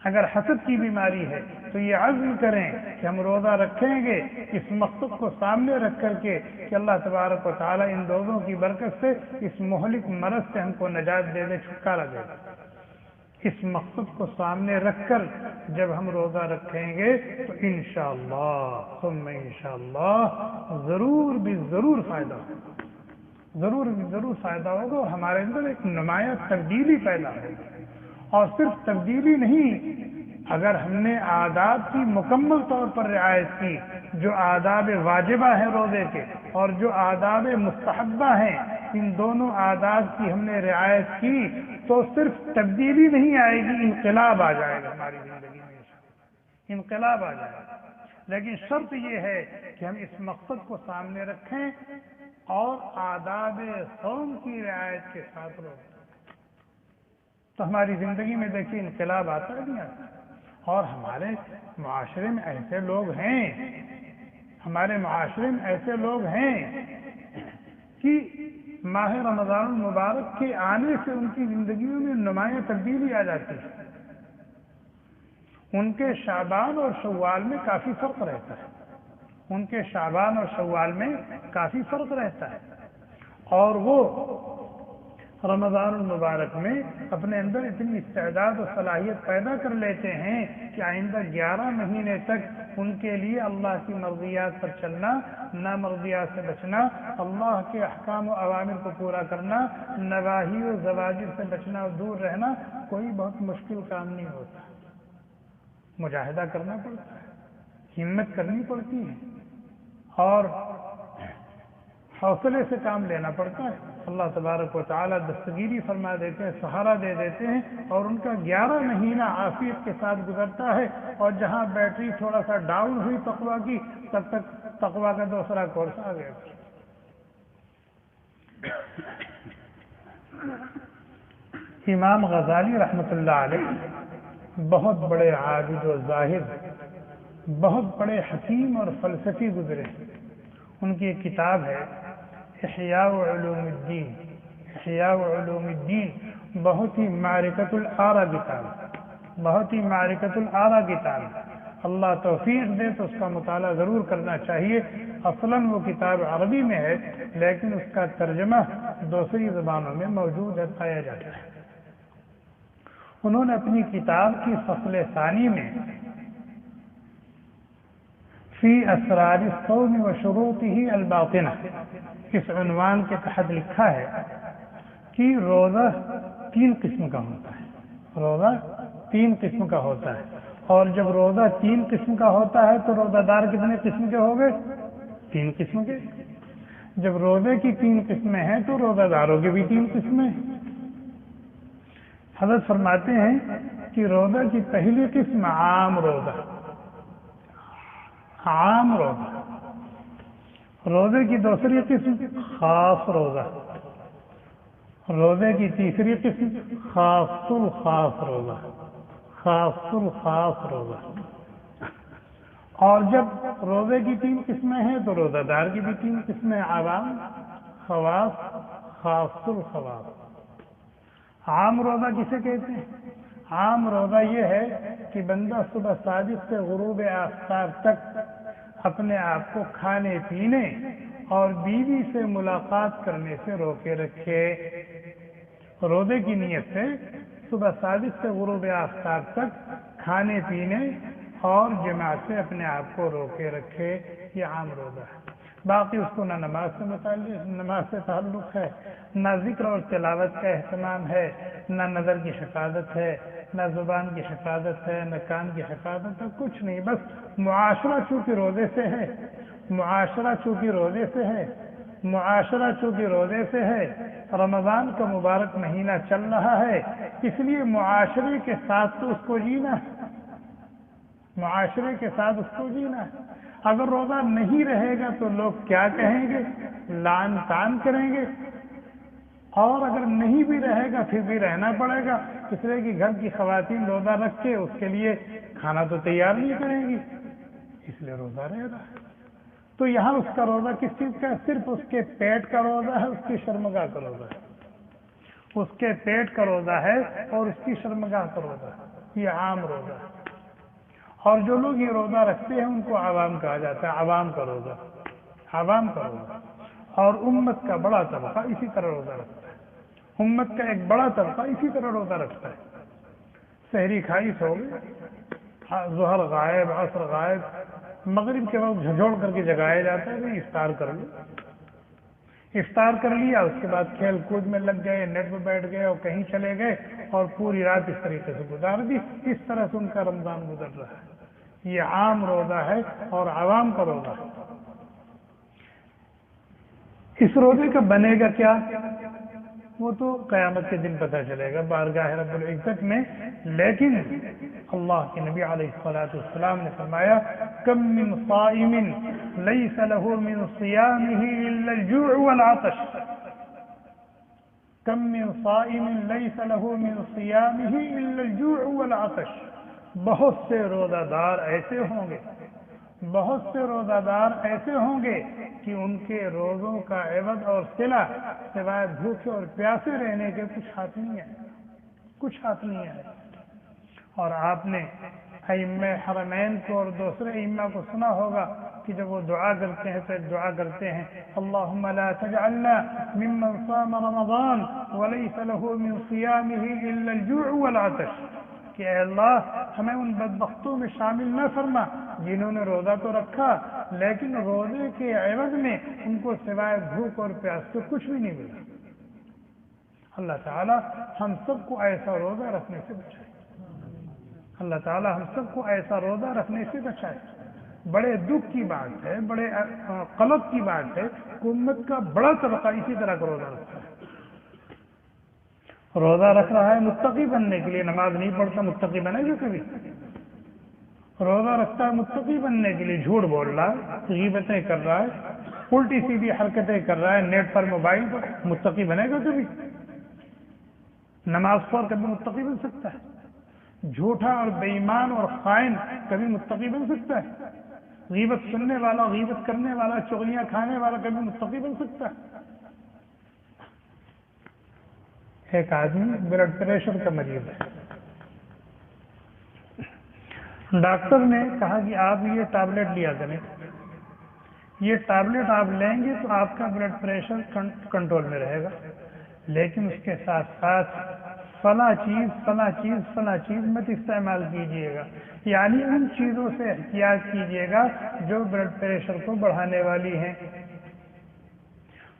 اگر حسد کی بیماری ہے تو یہ عزم کریں کہ ہم روزہ رکھیں گے اس مقصد کو سامنے رکھ کر کے کہ اللہ تبارک و تعالیٰ ان روزوں کی برکت سے اس مہلک مرض سے ہم کو نجات دے دے، چھٹکارا دے دے۔ اس مقصد کو سامنے رکھ کر جب ہم روزہ رکھیں گے تو انشاءاللہ ثم انشاءاللہ ضرور بھی ضرور فائدہ ہوگا، ضرور بھی ضرور فائدہ ہوگا، اور ہمارے اندر ایک نمایاں تبدیلی پیدا ہوگی۔ اور صرف تبدیلی نہیں، اگر ہم نے آداب کی مکمل طور پر رعایت کی، جو آداب واجبہ ہیں روزے کے اور جو آداب مستحبہ ہیں، ان دونوں آداب کی ہم نے رعایت کی تو صرف تبدیلی نہیں آئے گی، انقلاب آ جائے گا ہماری زندگی میں، انقلاب آ جائے گا۔ لیکن شرط یہ ہے کہ ہم اس مقصد کو سامنے رکھیں اور آداب صوم کی رعایت کے ساتھ روزہ، تو ہماری زندگی میں دیکھیے انقلاب آتا ہے نہیں آتا۔ اور ہمارے معاشرے میں ایسے لوگ ہیں، ہمارے معاشرے میں ایسے لوگ ہیں کہ ماہ رمضان المبارک کے آنے سے ان کی زندگیوں میں نمایاں تبدیلی آ جاتی ہے، ان کے شعبان اور شوال میں کافی فرق رہتا ہے، ان کے شعبان اور شوال میں کافی فرق رہتا ہے، اور وہ رمضان المبارک میں اپنے اندر اتنی استعداد و صلاحیت پیدا کر لیتے ہیں کہ آئندہ 11 مہینے تک ان کے لیے اللہ کی مرضیات پر چلنا، نامرضیات سے بچنا، اللہ کے احکام و اوامر کو پورا کرنا، نواہی و زواجر سے بچنا اور دور رہنا کوئی بہت مشکل کام نہیں ہوتا۔ مجاہدہ کرنا پڑتا ہے، ہمت کرنی پڑتی ہے اور حوصلے سے کام لینا پڑتا ہے۔ اللہ تبارک و تعالیٰ دستگیری فرما دیتے ہیں، سہارا دے دیتے ہیں، اور ان کا 11 مہینہ عافیت کے ساتھ گزرتا ہے، اور جہاں بیٹری تھوڑا سا ڈاؤن ہوئی تقویٰ کی، تب تک تقویٰ کا دوسرا کورس آ گیا۔ امام غزالی رحمۃ اللہ علیہ بہت بڑے عابد و زاہد، بہت بڑے حکیم اور فلسفی گزرے۔ ان کی ایک کتاب ہے احیاء علوم الدین، احیاء علوم الدین، بہت ہی معرکۃ الآراء کتاب، بہت ہی معرکۃ الآراء کتاب۔ اللہ توفیق دے تو اس کا مطالعہ ضرور کرنا چاہیے۔ اصلاً وہ کتاب عربی میں ہے، لیکن اس کا ترجمہ دوسری زبانوں میں موجود ہے، پایا جاتا ہے۔ انہوں نے اپنی کتاب کی فصل ثانی میں فی اسرار الصوم و شروطہ الباطنہ اس عنوان کے تحت لکھا ہے کہ روزہ 3 قسم کا ہوتا ہے، روزہ 3 قسم کا ہوتا ہے، اور جب روزہ 3 قسم کا ہوتا ہے تو روزہ دار کتنے قسم کے ہو گئے؟ 3 قسم کے۔ جب روزے کی 3 قسمیں ہیں تو روزہ داروں کی بھی 3 قسمیں ہیں۔ حضرت فرماتے ہیں کہ روزہ کی پہلی قسم عام روزہ، عام روزہ۔ روزے کی دوسری قسم خاص روزہ، روزے کی تیسری قسم خاص الخاص روزہ، خاص الخاص روزہ۔ اور جب روزے کی 3 قسمیں ہیں تو روزہ دار کی بھی 3 قسمیں، عوام، خواص، خاص الخواص۔ عام روزہ کسے کہتے ہیں؟ عام روزہ یہ ہے کہ بندہ صبح صادق سے غروب آفتاب تک اپنے آپ کو کھانے پینے اور بیوی سے ملاقات کرنے سے روکے رکھے۔ روزے کی نیت سے صبح صادق سے غروب آفتاب تک کھانے پینے اور جماع سے اپنے آپ کو روکے رکھے، یہ عام روزہ ہے۔ باقی اس کو نہ نماز سے متعلق، نماز سے تعلق ہے، نہ ذکر اور تلاوت کا اہتمام ہے، نہ نظر کی حفاظت ہے، نہ زبان کی حفاظت ہے، نہ کان کی حفاظت ہے، کچھ نہیں۔ بس معاشرہ چونکہ روزے سے ہے، معاشرہ چونکہ روزے سے ہے، معاشرہ چونکہ روزے سے ہے، رمضان کا مبارک مہینہ چل رہا ہے، اس لیے معاشرے کے ساتھ تو اس کو جینا ہے، معاشرے کے ساتھ اس کو جینا ہے۔ اگر روزہ نہیں رہے گا تو لوگ کیا کہیں گے؟ لعن طعن کریں گے، اور اگر نہیں بھی رہے گا پھر بھی رہنا پڑے گا، اس لیے کہ گھر کی خواتین روزہ رکھ کے اس کے لیے کھانا تو تیار نہیں کریں گی، اس لیے روزہ رہ رہا ہے۔ تو یہاں اس کا روزہ کس چیز کا ہے؟ صرف اس کے پیٹ کا روزہ ہے، اس کی شرمگاہ کا روزہ ہے، اس کے پیٹ کا روزہ ہے اور اس کی شرمگاہ کا روزہ ہے، یہ عام روزہ ہے۔ اور جو لوگ یہ روزہ رکھتے ہیں ان کو عوام کہا جاتا ہے، عوام کا روزہ، عوام کا روزہ۔ اور امت کا بڑا طبقہ اسی طرح روزہ رکھتا ہے، امت کا ایک بڑا طبقہ اسی طرح روزہ رکھتا ہے۔ سحری کھائی سو گئے، ظہر غائب، عصر غائب، مغرب کے وقت جھنجھوڑ کر کے جگایا جاتا ہے کہ افطار کر لو، افطار کر لیا، اس کے بعد کھیل کود میں لگ گئے، نیٹ پہ بیٹھ گئے اور کہیں چلے گئے اور پوری رات اس طریقے سے گزار دی۔ اس طرح سے ان کا رمضان گزر رہا ہے۔ یہ عام روزہ ہے اور عوام کا روزہ ہے۔ اس روزے کا بنے گا کیا؟ وہ تو قیامت کے دن پتہ چلے گا بارگاہ رب العزت میں، لیکن اللہ کے نبی علیہ الصلوۃ والسلام نے فرمایا کم من صائم لیس له من صیامه الا الجوع والعطش، کم من صائم لیس له من صیامه الا الجوع والعطش۔ بہت سے روزہ دار ایسے ہوں گے، بہت سے روزہ دار ایسے ہوں گے کہ ان کے روزوں کا عوض اور صلہ سوائے بھوکے اور پیاسے رہنے کے کچھ ہاتھ نہیں ہے، کچھ ہاتھ نہیں ہے۔ اور آپ نے ائمہ حرمین کو اور دوسرے ائمہ کو سنا ہوگا، کہ جب وہ دعا کرتے ہیں تو ایک دعا کرتے ہیں اللہم لا تجعلنا ممن صام رمضان وليس له من صيامه الا الجوع والعطش، کہ اے اللہ ہمیں ان بدبختوں میں شامل نہ فرما جنہوں نے روزہ تو رکھا لیکن روزے کے عوض میں ان کو سوائے بھوک اور پیاس سے کچھ بھی نہیں ملا۔ اللہ تعالی ہم سب کو ایسا روزہ رکھنے سے بچائے، اللہ تعالی ہم سب کو ایسا روزہ رکھنے سے بچائے۔ بڑے دکھ کی بات ہے، بڑے قلق کی بات ہے کہ امت کا بڑا طبقہ اسی طرح کا روزہ رکھتا ہے، روزہ رکھ رہا ہے متقی بننے کے لیے، نماز نہیں پڑھتا متقی بنے گا کبھی؟ روزہ رکھتا ہے متقی بننے کے لیے، جھوٹ بول رہا ہے، غیبتیں کر رہا ہے، الٹی سیدھی حرکتیں کر رہا ہے نیٹ پر موبائل پر، متقی بنے گا کبھی؟ نماز خور کبھی متقی بن سکتا ہے؟ جھوٹا اور بے ایمان اور خائن کبھی متقی بن سکتا ہے؟ غیبت سننے والا، غیبت کرنے والا، چغلیاں کھانے والا کبھی متقی بن سکتا ہے؟ ایک آدمی بلڈ پریشر کا مریض ہے، ڈاکٹر نے کہا کہ آپ یہ ٹیبلٹ لیا کریں، یہ ٹیبلٹ آپ لیں گے تو آپ کا بلڈ پریشر کنٹرول میں رہے گا، لیکن اس کے ساتھ ساتھ فلاں چیز مت استعمال کیجیے گا، یعنی ان چیزوں سے احتیاط کیجیے گا جو بلڈ پریشر کو بڑھانے والی ہیں۔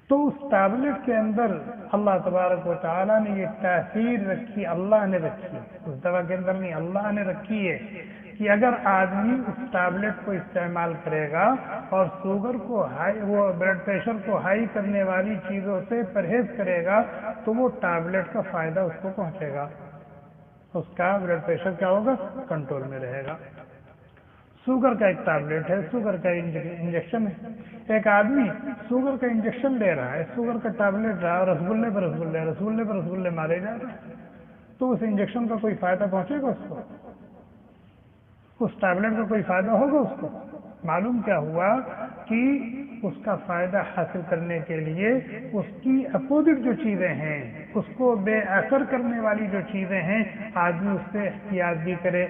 تو اس ٹیبلٹ کے اندر اللہ تبارک و تعالیٰ نے یہ تاثیر رکھی، اللہ نے رکھی، اس دوا کے اندر نہیں، اللہ نے رکھی ہے کہ اگر آدمی اس ٹیبلٹ کو استعمال کرے گا اور شوگر کو ہائی، وہ بلڈ پریشر کو ہائی کرنے والی چیزوں سے پرہیز کرے گا تو وہ ٹیبلٹ کا فائدہ اس کو پہنچے گا، اس کا بلڈ پریشر کیا ہوگا؟ کنٹرول میں رہے گا۔ شوگر کا ایک ٹیبلٹ ہے، شوگر کا انجیکشن ہے، ایک آدمی شوگر کا انجیکشن لے رہا ہے، شوگر کا ٹیبلٹ رہا ہے، رسگلے پر رسگلے مارے جا رہے ہیں، تو اس انجیکشن کا کوئی فائدہ پہنچے گا اس کو؟ اس ٹیبلٹ کا کوئی فائدہ ہوگا اس کو؟ معلوم کیا ہوا کہ اس کا فائدہ حاصل کرنے کے لیے اس کی اپوزٹ جو چیزیں ہیں، اس کو بے اثر کرنے والی جو چیزیں ہیں، آدمی اس سے احتیاط بھی کرے۔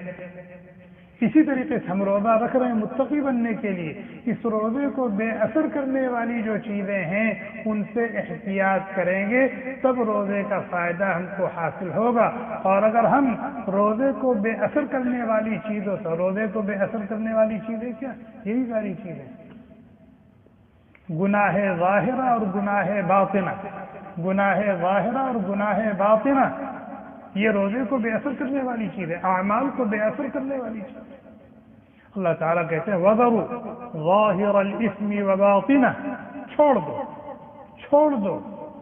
اسی طریقے سے ہم روزہ رکھ رہے ہیں متقی بننے کے لیے، اس روزے کو بے اثر کرنے والی جو چیزیں ہیں ان سے احتیاط کریں گے تب روزے کا فائدہ ہم کو حاصل ہوگا۔ اور اگر ہم روزے کو بے اثر کرنے والی چیزوں سے، روزے کو بے اثر کرنے والی چیزیں کیا؟ یہی ساری چیزیں، گناہ ظاہرہ اور گناہ باطنہ، گناہ ظاہرہ اور گناہ باطنہ، یہ روزے کو بے اثر کرنے والی چیز ہے، اعمال کو بے اثر کرنے والی چیز۔ اللہ تعالیٰ کہتے ہیں وَذَرُوا ظَاهِرَ الْإِثْمِ وَبَاطِنَهُ، چھوڑ دو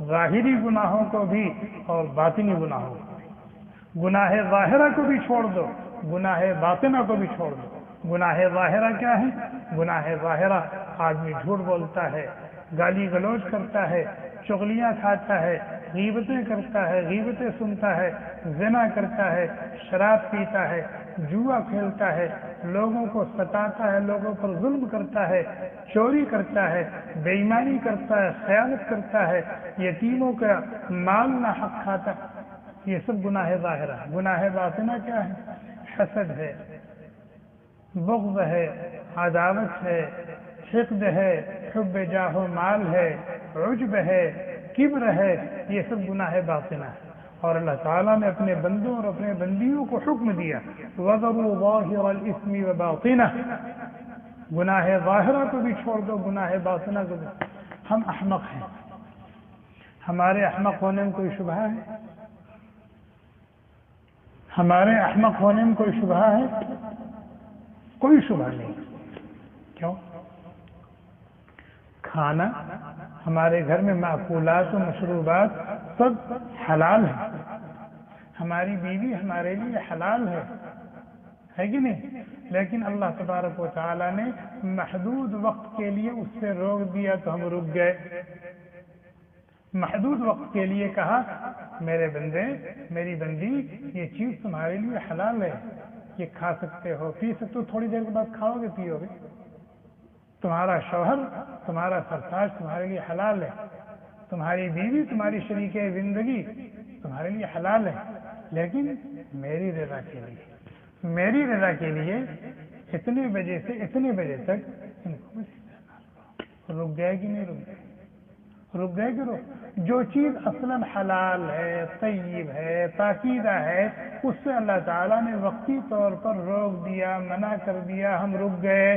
ظاہری گناہوں کو بھی اور باطنی گناہوں کو، گناہ ظاہرہ کو بھی چھوڑ دو، گناہ باطنہ کو بھی چھوڑ دو۔ گناہ ظاہرہ کیا ہے؟ گناہ ظاہرہ آدمی جھوٹ بولتا ہے، گالی گلوچ کرتا ہے، چغلیاں کھاتا ہے، غیبتیں کرتا ہے، غیبتیں سنتا ہے، زنا کرتا ہے، شراب پیتا ہے، جوا کھیلتا ہے، لوگوں کو ستاتا ہے، لوگوں پر ظلم کرتا ہے، چوری کرتا ہے، بے ایمانی کرتا ہے، خیانت کرتا ہے، یتیموں کا مال ناحق کھاتا ہے، یہ سب گناہ ظاہرہ ہے۔ گناہ باطنہ کیا ہے؟ حسد ہے، بغض ہے، عداوت ہے، حقد ہے، حب جاہ و مال ہے، عجب ہے، کبر ہے، یہ سب گناہ باطنہ ہے۔ اور اللہ تعالیٰ نے اپنے بندوں اور اپنے بندیوں کو حکم دیا وَذَرُوا ظَاهِرَ الْإِثْمِ وَبَاطِنَهُ، گناہ ظاہرہ کو بھی چھوڑ دو، گناہ باطنہ کو بھی۔ ہم احمق ہیں، ہمارے احمق ہونے میں کوئی شبہ ہے؟ ہمارے احمق ہونے میں کوئی شبہ ہے؟ کوئی شبہ نہیں۔ کیوں؟ کھانا ہمارے گھر میں معقولات و مشروبات سب حلال ہے، ہماری بیوی ہمارے لیے حلال ہے کہ نہیں؟ لیکن اللہ تبارک و تعالیٰ نے محدود وقت کے لیے اس سے روک دیا تو ہم رک گئے۔ محدود وقت کے لیے کہا میرے بندے، میری بندی، یہ چیز تمہارے لیے حلال ہے، یہ کھا سکتے ہو، پی سکتے ہو، تھوڑی دیر کے بعد کھاؤ گے، پیو گے۔ تمہارا شوہر، تمہارا سرتاج تمہارے لیے حلال ہے، تمہاری بیوی، تمہاری شریک زندگی تمہارے لیے حلال ہے، لیکن میری رضا کے لیے، میری رضا کے لیے اتنے بجے سے اتنے بجے تک ان کو رک گئے کہ نہیں رک گئے؟ رک گئے کہ جو چیز اصلاً حلال ہے، طیب ہے، پاکیزہ ہے، اس سے اللہ تعالیٰ نے وقتی طور پر روک دیا، منع کر دیا، ہم رک گئے۔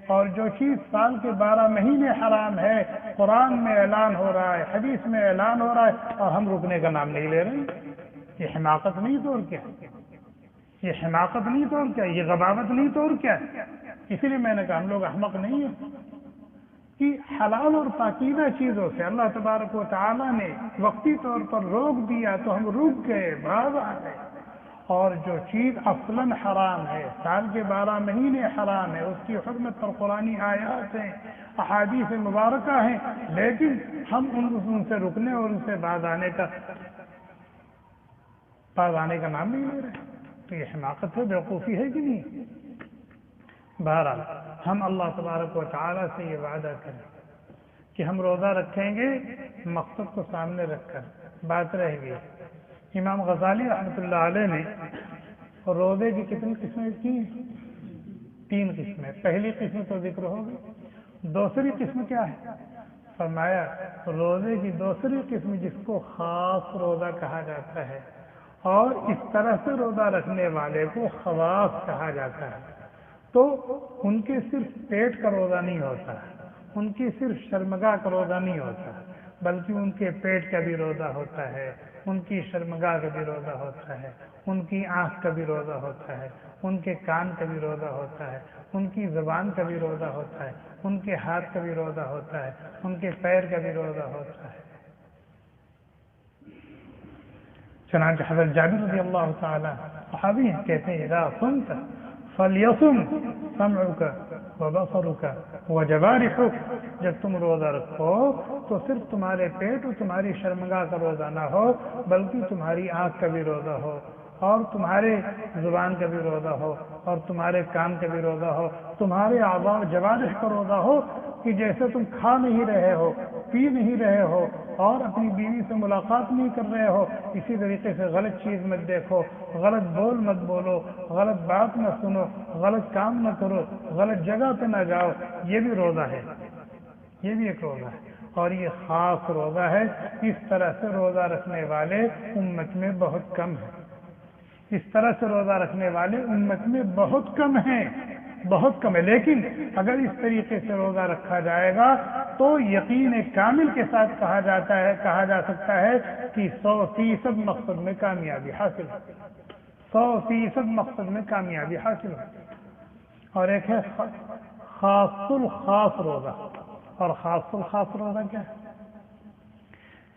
اور جو چیز سال کے 12 مہینے حرام ہے، قرآن میں اعلان ہو رہا ہے، حدیث میں اعلان ہو رہا ہے، اور ہم رکنے کا نام نہیں لے رہے، یہ حماقت نہیں تو اور کیا؟ یہ حماقت نہیں تو اور کیا؟ یہ غباوت نہیں تو اور کیا؟ اسی لیے میں نے کہا ہم لوگ احمق نہیں ہیں کہ حلال اور پاکیزہ چیزوں سے اللہ تبارک و تعالیٰ نے وقتی طور پر روک دیا تو ہم رک گئے، باز آ گئے۔ اور جو چیز اصلاً حرام ہے، سال کے 12 مہینے حرام ہے، اس کی حرمت پر قرآنی آیات ہیں، احادیث مبارکہ ہیں، لیکن ہم ان سے رکنے اور ان سے باز آنے کا نام نہیں لے رہے، تو یہ حماقت ہے، بیوقوفی ہے کہ نہیں؟ بہرحال ہم اللہ تبارک و تعالیٰ سے یہ وعدہ کریں کہ ہم روزہ رکھیں گے مقصد کو سامنے رکھ کر۔ بات رہ گئی، امام غزالی رحمۃ اللہ علیہ نے روزے کی کتنی قسمیں کی؟ 3 قسمیں۔ پہلی قسم تو ذکر ہو گئی، دوسری قسم کیا ہے؟ فرمایا روزے کی دوسری قسم جس کو خاص روزہ کہا جاتا ہے، اور اس طرح سے روزہ رکھنے والے کو خواص کہا جاتا ہے، تو ان کے صرف پیٹ کا روزہ نہیں ہوتا، ان کی صرف شرمگاہ کا روزہ نہیں ہوتا، بلکہ ان کے پیٹ کا بھی روزہ ہوتا ہے، ان کی شرمگاہ کا بھی روزہ ہوتا ہے، ان کی آنکھ کا بھی روزہ ہوتا ہے، ان کے کان کا بھی روزہ ہوتا ہے، ان کی زبان کا بھی روزہ ہوتا ہے، ان کے ہاتھ کا بھی روزہ ہوتا ہے، ان کے پیر کا بھی روزہ ہوتا ہے۔ چنانچہ حضرت جابر رضی اللہ تعالی صحابی ہیں، کہتے ہیں اذا صمت فلیصم سمعک وبصرک وجوارحک، جب تم روزہ رکھو تو صرف تمہارے پیٹ اور تمہاری شرمگاہ کا روزہ نہ ہو، بلکہ تمہاری آنکھ کا بھی روزہ ہو، اور تمہارے زبان کا بھی روزہ ہو، اور تمہارے کان کا بھی روزہ ہو، تمہارے اعضاء و جوارح کا روزہ ہو، کہ جیسے تم کھا نہیں رہے ہو، پی نہیں رہے ہو، اور اپنی بیوی سے ملاقات نہیں کر رہے ہو، اسی طریقے سے غلط چیز مت دیکھو، غلط بول مت بولو، غلط بات نہ سنو، غلط کام نہ کرو، غلط جگہ پہ نہ جاؤ، یہ بھی روزہ ہے، یہ بھی ایک روزہ ہے، اور یہ خاص روزہ ہے۔ اس طرح سے روزہ رکھنے والے امت میں بہت کم ہیں، اس طرح سے روزہ رکھنے والے امت میں بہت کم ہیں، بہت کم ہے۔ لیکن اگر اس طریقے سے روزہ رکھا جائے گا تو یقین کامل کے ساتھ کہا جا سکتا ہے کہ 100% مقصد میں کامیابی حاصل ہے، 100% مقصد میں کامیابی حاصل ہے۔ اور ایک ہے خاص الخاص روزہ، اور خاص الخاص روزہ کیا ہے؟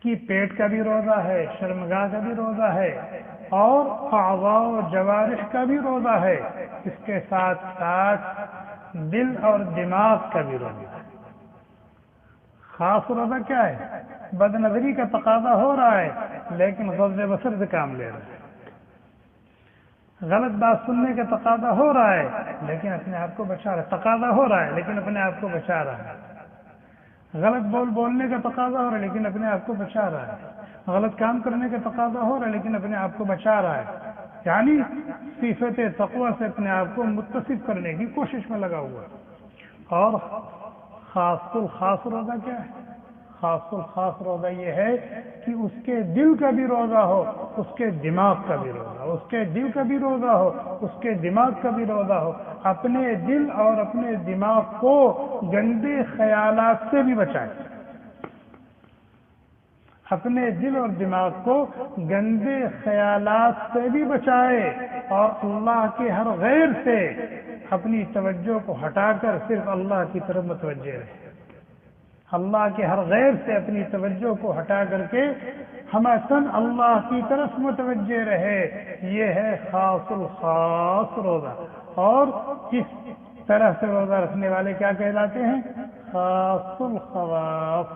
کہ پیٹ کا بھی روزہ ہے، شرمگاہ کا بھی روزہ ہے، اور اعضاء و جوارح کا بھی روزہ ہے، اس کے ساتھ ساتھ دل اور دماغ کا بھی روزہ ہے۔ خاص روزہ کیا ہے؟ بد نظری کا تقاضا ہو رہا ہے لیکن غض بصر سے کام لے رہا ہے، غلط بات سننے کا تقاضا ہو رہا ہے لیکن اپنے آپ کو بچا رہا ہے، تقاضا ہو رہا ہے لیکن اپنے آپ کو بچا رہا ہے، غلط بولنے کا تقاضا ہو رہا ہے لیکن اپنے آپ کو بچا رہا ہے، غلط کام کرنے کا تقاضا ہو رہا ہے لیکن اپنے آپ کو بچا رہا ہے، یعنی صفت تقوی سے اپنے آپ کو متصف کرنے کی کوشش میں لگا ہوا ہے۔ اور خاص الخاص روزہ کیا ہے؟ خاص الخاص روزہ یہ ہے کہ اس کے دل کا بھی روزہ ہو، اس کے دماغ کا بھی روزہ ہو، اس کے دل کا بھی روزہ ہو، اس کے دماغ کا بھی روزہ ہو، اپنے دل اور اپنے دماغ کو گندے خیالات سے بھی بچائے، اپنے دل اور دماغ کو گندے خیالات سے بھی بچائے، اور اللہ کے ہر غیر سے اپنی توجہ کو ہٹا کر صرف اللہ کی طرف متوجہ رہے، اللہ کے ہر غیر سے اپنی توجہ کو ہٹا کر کے ہمتن اللہ کی طرف متوجہ رہے، یہ ہے خاص الخاص روزہ۔ اور اس طرح سے روزہ رکھنے والے کیا کہلاتے ہیں؟ خاص الخواص۔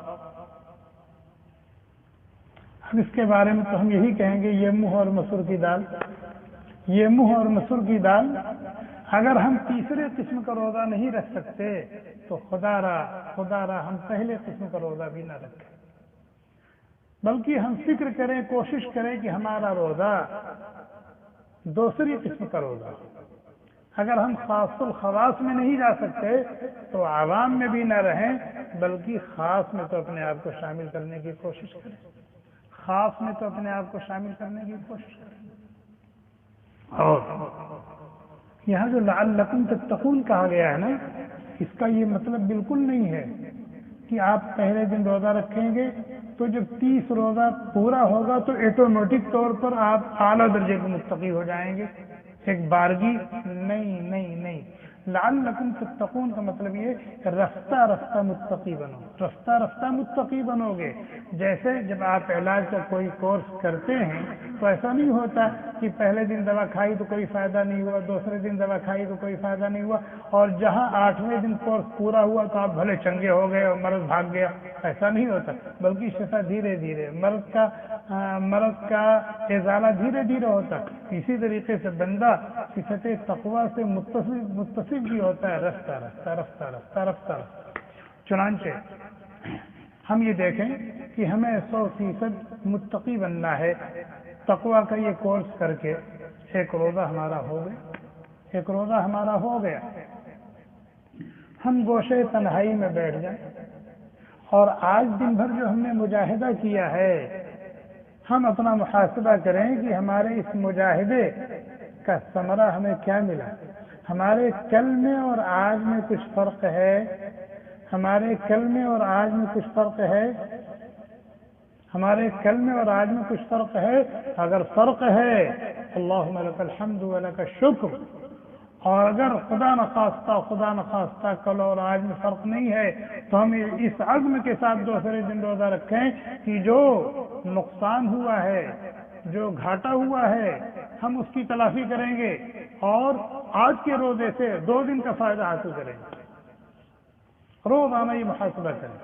اب اس کے بارے میں تو ہم یہی کہیں گے یہ منہ اور مسر کی دال، یہ منہ اور مسر کی دال۔ اگر ہم تیسرے قسم کا روزہ نہیں رکھ سکتے تو خدا را ہم پہلے قسم کا روزہ بھی نہ رکھیں، بلکہ ہم فکر کریں، کوشش کریں کہ ہمارا روزہ دوسری قسم کا روزہ ہو۔ اگر ہم خاص الخواص میں نہیں جا سکتے تو عوام میں بھی نہ رہیں، بلکہ خاص میں تو اپنے آپ کو شامل کرنے کی کوشش کریں، خاص میں تو اپنے آپ کو شامل کرنے کی کوشش کریں۔ اور یہاں جو لعلکم تتقون کہا گیا ہے نا، اس کا یہ مطلب بالکل نہیں ہے کہ آپ پہلے دن روزہ رکھیں گے تو جب 30 روزہ پورا ہوگا تو ایٹومیٹک طور پر آپ اعلیٰ درجے کے متقی ہو جائیں گے، ایک بارگی نہیں۔ لعلکم تتقون کا مطلب یہ کہ رفتہ رفتہ متقی بنو، رفتہ رفتہ متقی بنو گے۔ جیسے جب آپ علاج کا کوئی کورس کرتے ہیں تو ایسا نہیں ہوتا کہ پہلے دن دوا کھائی تو کوئی فائدہ نہیں ہوا، دوسرے دن دوا کھائی تو کوئی فائدہ نہیں ہوا، اور جہاں 8ویں دن کورس پورا ہوا تو آپ بھلے چنگے ہو گئے اور مرض بھاگ گیا، ایسا نہیں ہوتا، بلکہ شفا دھیرے دھیرے، مرض کا ازالہ دھیرے دھیرے ہوتا۔ اسی طریقے سے بندہ صفت تقویٰ سے متصف بھی ہوتا ہے، رفتہ رفتہ۔ چنانچہ ہم یہ دیکھیں کہ ہمیں 100% متقی بننا ہے۔ تقویٰ کا یہ کورس کر کے ایک روزہ ہمارا ہو گیا، ہم گوشے تنہائی میں بیٹھ جائیں اور آج دن بھر جو ہم نے مجاہدہ کیا ہے، ہم اپنا محاسبہ کریں کہ ہمارے اس مجاہدے کا ثمرہ ہمیں کیا ملا۔ ہمارے کل میں اور آج میں کچھ فرق ہے، ہمارے کل میں اور آج میں کچھ فرق ہے، ہمارے کل میں اور آج میں کچھ فرق ہے۔ اگر فرق ہے اللہم لک الحمد و لک الشکر، اور اگر خدا نخواستہ کل اور آج میں فرق نہیں ہے تو ہم اس عزم کے ساتھ دوسرے دن روزہ رکھیں کہ جو نقصان ہوا ہے، جو گھاٹا ہوا ہے، ہم اس کی تلافی کریں گے اور آج کے روزے سے 2 دن کا فائدہ حاصل کریں گے۔ روزانہ یہ محاسبہ کریں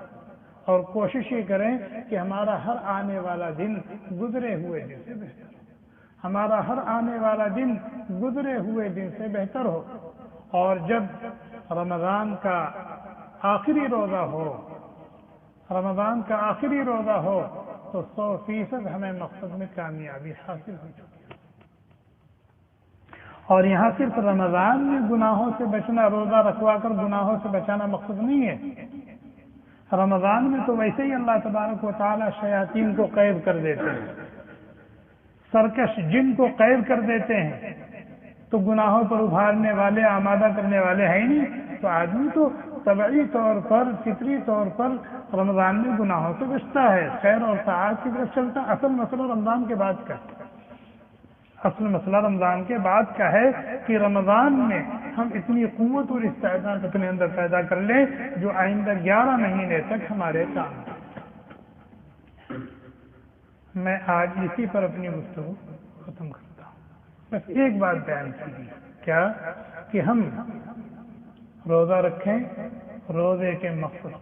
اور کوشش یہ کریں کہ ہمارا ہر آنے والا دن گزرے ہوئے دن سے بہتر ہو، ہمارا ہر آنے والا دن گزرے ہوئے دن سے بہتر ہو۔ اور جب رمضان کا آخری روزہ ہو تو 100% ہمیں مقصد میں کامیابی حاصل ہو چکی ہے۔ اور یہاں صرف رمضان میں گناہوں سے بچنا، روزہ رکھوا کر گناہوں سے بچانا مقصد نہیں ہے۔ رمضان میں تو ویسے ہی اللہ تبارک و تعالی شیاطین کو قید کر دیتے ہیں، سرکش جن کو قید کر دیتے ہیں، تو گناہوں پر ابھارنے والے، آمادہ کرنے والے ہیں ہی نہیں، تو آدمی تو طبعی طور پر، فطری طور پر رمضان میں گناہوں سے بچتا ہے، خیر اور طاعت کی طرف چلتا۔ اصل مسئلہ رمضان کے بعد کا ہے کہ رمضان میں ہم اتنی قوت اور استعداد اپنے اندر پیدا کر لیں جو آئندہ 11 مہینے تک ہمارے کام آئے۔ میں آج اسی پر اپنی گفتگو ختم کرتا ہوں۔ بس ایک بات بیان کی، کیا کہ ہم روزہ رکھیں روزے کے مقصد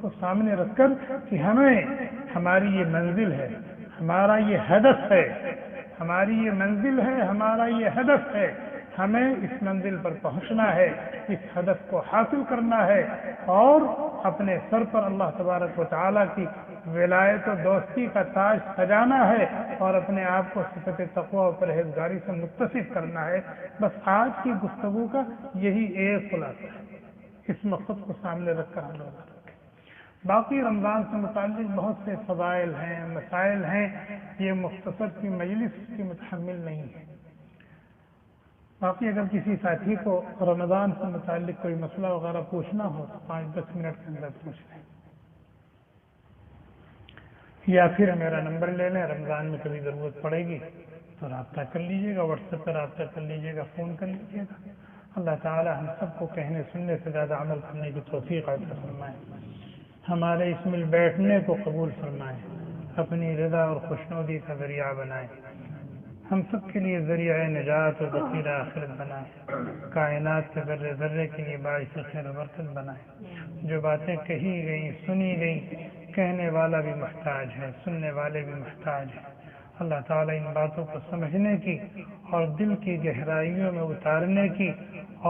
کو سامنے رکھ کر کہ ہماری یہ منزل ہے، ہمارا یہ ہدف ہے، ہمارا یہ ہدف ہے، ہمیں اس منزل پر پہنچنا ہے، اس ہدف کو حاصل کرنا ہے اور اپنے سر پر اللہ تبارک و تعالیٰ کی ولایت و دوستی کا تاج سجانا ہے اور اپنے آپ کو صفت تقویٰ و پرہیزگاری سے متصف کرنا ہے۔ بس آج کی گفتگو کا یہی ایک خلاصہ ہے، اس مقصد کو سامنے رکھ کر ہم روزہ رکھیں۔ باقی رمضان سے متعلق بہت سے فضائل ہیں، مسائل ہیں، یہ مختصر کی مجلس کی متحمل نہیں ہے۔ باقی اگر کسی ساتھی کو رمضان سے متعلق کوئی مسئلہ وغیرہ پوچھنا ہو تو 5-10 منٹ کے اندر پوچھ لیں، یا پھر میرا نمبر لے لیں، رمضان میں کبھی ضرورت پڑے گی تو رابطہ کر لیجیے گا، واٹس ایپ پہ رابطہ کر لیجیے گا، فون کر لیجیے گا۔ اللہ تعالی ہم سب کو کہنے سننے سے زیادہ عمل کرنے کی توفیق عطا فرمائے، ہمارے اس مل بیٹھنے کو قبول فرمائے، اپنی رضا اور خوشنودی کا ذریعہ بنائے، ہم سب کے لیے ذریعہ نجات اور ذخیرہ آخرت بنائے، کائنات کے ذرے ذرے کے لیے باعث خیر و برکت بنائے۔ جو باتیں کہی گئیں، سنی گئیں، کہنے والا بھی محتاج ہے، سننے والے بھی محتاج ہیں۔ اللہ تعالیٰ ان باتوں کو سمجھنے کی اور دل کی گہرائیوں میں اتارنے کی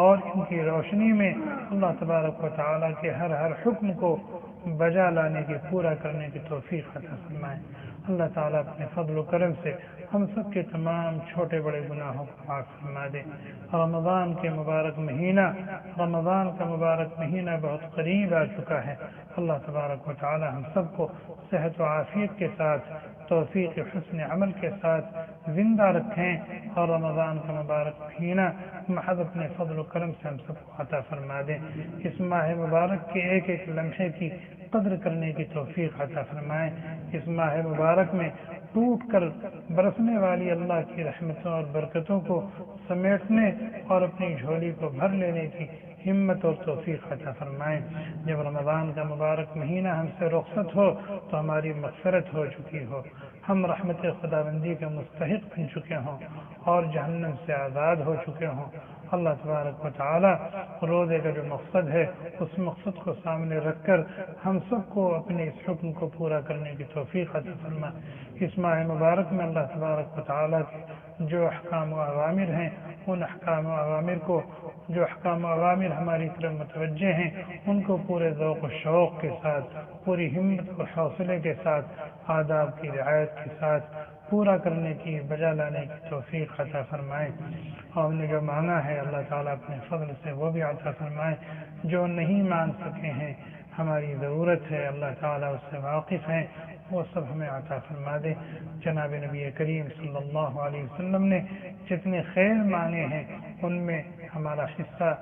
اور ان کی روشنی میں اللہ تبارک و تعالیٰ کے ہر حکم کو بجا لانے کی، پورا کرنے کی توفیق عطا فرمائے۔ اللہ تعالیٰ اپنے فضل و کرم سے ہم سب کے تمام چھوٹے بڑے گناہوں کو معاف فرما دے۔ رمضان کا مبارک مہینہ بہت قریب آ چکا ہے۔ اللہ تبارک و تعالی ہم سب کو صحت و عافیت کے ساتھ، توفیق حسن عمل کے ساتھ زندہ رکھیں، اور رمضان کا مبارک مہینہ محض اپنے فضل و کرم سے ہم سب کو عطا فرما دیں۔ اس ماہ مبارک کے ایک ایک لمحے کی قدر کرنے کی توفیق عطا فرمائیں۔ اس ماہ مبارک میں ٹوٹ کر برسنے والی اللہ کی رحمتوں اور برکتوں کو سمیٹنے اور اپنی جھولی کو بھر لینے کی ہمت اور توفیق عطا فرمائیں۔ جب رمضان کا مبارک مہینہ ہم سے رخصت ہو تو ہماری مغفرت ہو چکی ہو، ہم رحمت خداوندی کے مستحق بن چکے ہوں اور جہنم سے آزاد ہو چکے ہوں۔ اللہ تبارک و تعالی روزے کا جو مقصد ہے اس مقصد کو سامنے رکھ کر ہم سب کو اپنے اس حکم کو پورا کرنے کی توفیق عطا فرمائے۔ اس ماہ مبارک میں اللہ تبارک و تعالی کے جو احکام و اوامر ہیں، ان احکام و اوامر کو، جو احکام و اوامر ہماری طرف متوجہ ہیں، ان کو پورے ذوق و شوق کے ساتھ، پوری ہمت اور حوصلے کے ساتھ، آداب کی رعایت کے ساتھ پورا کرنے کی، بجا لانے کی توفیق عطا فرمائے۔ اور ہم نے جو مانگا ہے اللہ تعالیٰ اپنے فضل سے وہ بھی عطا فرمائے۔ جو نہیں مان سکے ہیں، ہماری ضرورت ہے، اللہ تعالیٰ اس سے واقف ہیں، وہ سب ہمیں عطا فرما دے۔ جناب نبی کریم صلی اللہ علیہ وسلم نے جتنے خیر مانگے ہیں ان میں ہمارا حصہ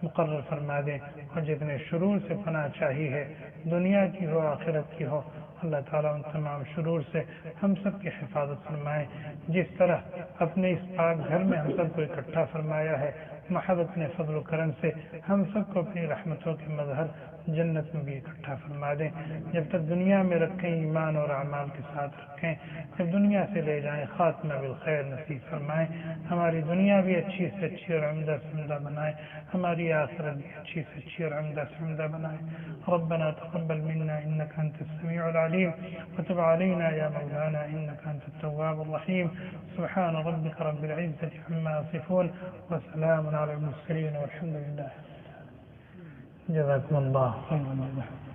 مقرر فرما دے، اور جتنے شرور سے پناہ چاہی ہے، دنیا کی ہو آخرت کی ہو، اللہ تعالیٰ ان تمام شرور سے ہم سب کی حفاظت فرمائے۔ جس طرح اپنے اس پاک گھر میں ہم سب کو اکٹھا فرمایا ہے، محض اپنے فضل و کرم سے ہم سب کو اپنی رحمتوں کے مظہر جنت میں بھی اکٹھا فرما دیں۔ جب تک دنیا میں رکھیں ایمان اور اعمال کے ساتھ رکھیں، جب دنیا سے لے جائیں خاتمہ بالخیر نصیب فرمائیں۔ ہماری دنیا بھی اچھی سے اچھی اور عمدہ سے عمدہ بنائیں، ہماری آخرت بھی اچھی سے اچھی اور عمدہ سے عمدہ بنائیں۔ ربنا تقبل منا انك انت السميع العليم وتب علينا يا مولانا انك انت التواب الرحيم۔ سبحان ربك رب العزة عما يصفون وسلام على المرسلين والحمد لله۔ جزاكم الله خيرا۔